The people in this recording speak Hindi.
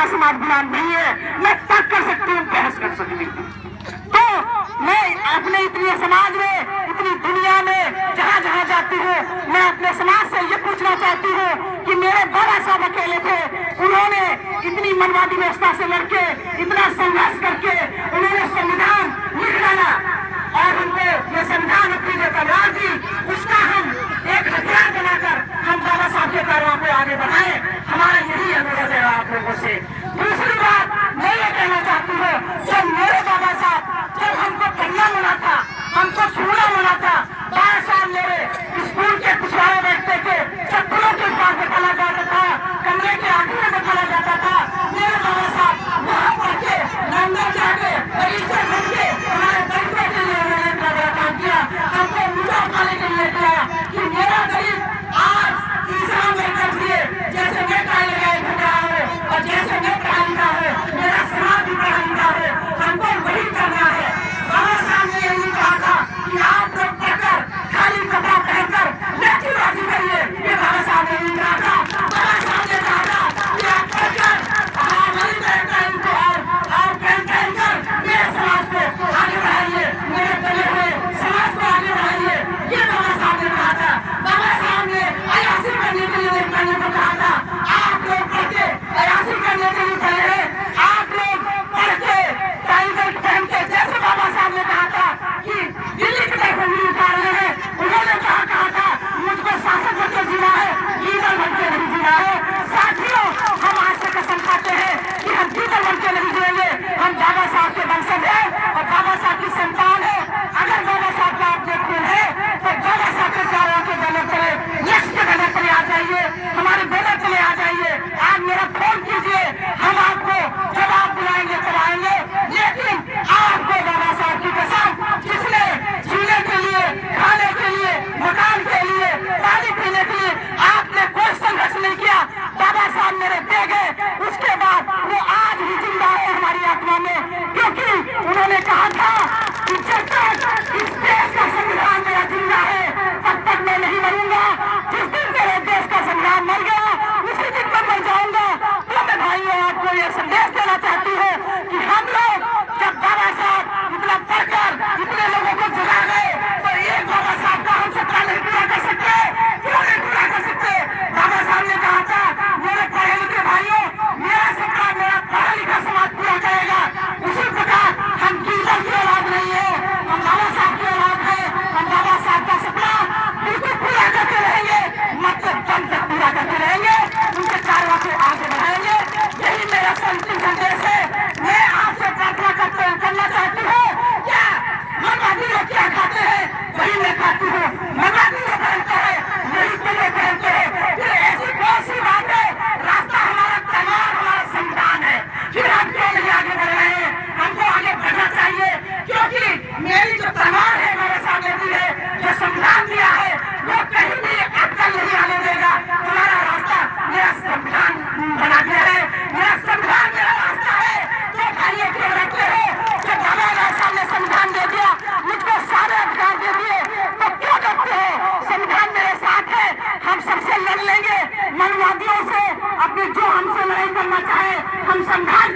दूसरा समाज गुलाम नहीं है। मैं तर्क कर सकती हूँ, बहस कर सकती हूँ। तो मैं अपने इतनी समाज में, इतनी दुनिया में जहाँ जहाँ जाती हूँ, मैं अपने समाज से ये पूछना चाहती हूँ कि मेरे बाबा साहब अकेले थे, उन्होंने इतनी मनवादी व्यवस्था से लड़के, इतना संघर्ष करके उन्होंने संविधान लिख डाला और हमको ये संविधान अपनी जो तलवार दी, उसका हम एक हथियार बनाकर हम बाबा साहब के कार्यों को आगे बढ़ाएं। हमारा यही अनुरोध है आप लोगों से। दूसरी बात मैं ये कहना चाहती हूँ, जब मेरे बाबा साहब, जब हमको पढ़ना मिला था, हमको छूना मिला था, 12 साल मेरे स्कूल के पिछवाड़े बैठते थे, चप्पलों के पास बैठाया जाता था, कमरे के आगे में बैठाया जाता था। मेरे बाबा साहब वहाँ पढ़ के, लंदन जाके, रजिस्टर बन के हमारे बच्चों के लिए उन्होंने इतना बड़ा काम किया, हमको मुद्दा उठाने के लिए किया कि मेरा गरीब आज तीसरा मेहनत लिए, जैसे मैं पढ़ाई लगाए घूम रहा हूँ और जैसे मैं पढ़ा लिखा हूँ, मेरा समाज भी पढ़ा लिखा है, हमको वही करना है। बाबा साहब ने यही कहा था कि आप लोग पढ़कर खाली कपड़ा पहनकर नेतीबाजी करिए, ये बाबा साहब ने यही कहा था। बाबा साहब ने कहा था कि आप पढ़कर हमारी पहन को और पहनकर मेरे समाज को आगे बढ़ाइए, मेरे बने हुए समाज को आगे बढ़ाइए, ये बाबा साहब ने कहा था। बाबा साहब ने अयासी करने के लिए कहने को कहा था, आप लोग पढ़ के अयासी करने के लिए पढ़े हैं, आप लोग पढ़ के टाई बेल्ट पहन के, जैसे बाबा साहब ने कहा था कि दिल्ली की तरफ उंगली उठा रहे हैं, उन्होंने कहा था मुझको शासक बनकर जीना है, लीडर बनकर नहीं जीना है। साथियों, हम आज से कसम खाते हैं कि हम लीडर बनकर नहीं जिएंगे, हम बाबा साहब के वंशज हैं और बाबा साहब की संतान है। अगर बाबा साहब का आप देखते हैं तो बाबा साहब के कार्यों के बैनर तले, यश के बैनर तले आ जाइए, हमारे बैनर तले आ जाइए, आज मेरा फोन कीजिए, हम आपको जब आप बुलाएंगे तब आएंगे। लेकिन आपको बाबा साहब की कसम, जिसने जीने के लिए, खाने के लिए, मकान के लिए, पानी पीने के लिए आपने कोई संघर्ष नहीं किया, बाबा साहब मेरे दे गए, उसके बाद वो आज भी जिंदा है हमारी आत्मा में, क्योंकि उन्होंने कहा था कि जब तक इस देश का संविधान मेरा जिंदा है तब तक मैं नहीं मरूंगा। जिस दिन मेरे देश का संविधान मर गया उसी दिन मैं मर जाऊंगा। तो मैं भाइयों आपको ये संदेश देना चाहती हूँ कि हम लोग जब बाबा साहब इतना पढ़कर इतने लोगों को जगा गए तो एक बाबा साहब का हम सपना नहीं पूरा कर सकते, क्यों नहीं पूरा कर सकते? बाबा साहब ने कहा था मेरे पढ़े लिखे भाइयों, मेरा सपना मेरा पढ़ा लिखा समाज पूरा करेगा। उसी प्रकार हम कीर्तन की औलाद नहीं है, हम बाबा साहब की औलाद है, हम बाबा साहब का सपना बिल्कुल पूरा करते रहेंगे, मतलब दम तक पूरा करते रहेंगे, उनके कार्यों को आगे बढ़ाएंगे। यही मेरा अंतिम संदेश है। मैं आपसे प्रार्थना करना चाहती हूँ, क्या मरवादी लोग क्या खाते हैं वही मैं खाती हूँ, मरवादी लोग पहनते हैं यही पहले पहनते हैं, फिर ऐसी कौन सी बात है? रास्ता हमारा तलवार, हमारा संविधान है, फिर हम क्यों नहीं आगे बढ़ रहे हैं? हमको आगे बढ़ना चाहिए, क्योंकि मेरी जो तलवार है मेरे सामने दी है, जो संविधान दिया है, वो कहीं भी अटकल नहीं आने देगा। हमारा रास्ता मेरा संविधान बना दिया है, मेरा संविधान मेरा रास्ता है। तो भाइयों क्यों रखते हो? जब बाबा साहब ने संविधान दे दिया, मुझको सारे अधिकार दे दिए, तो क्यों डरते हो? संविधान मेरे साथ है, हम सबसे लड़ लेंगे, मनवादियों से, अपनी जो हमसे लड़ाई करना चाहे हम संविधान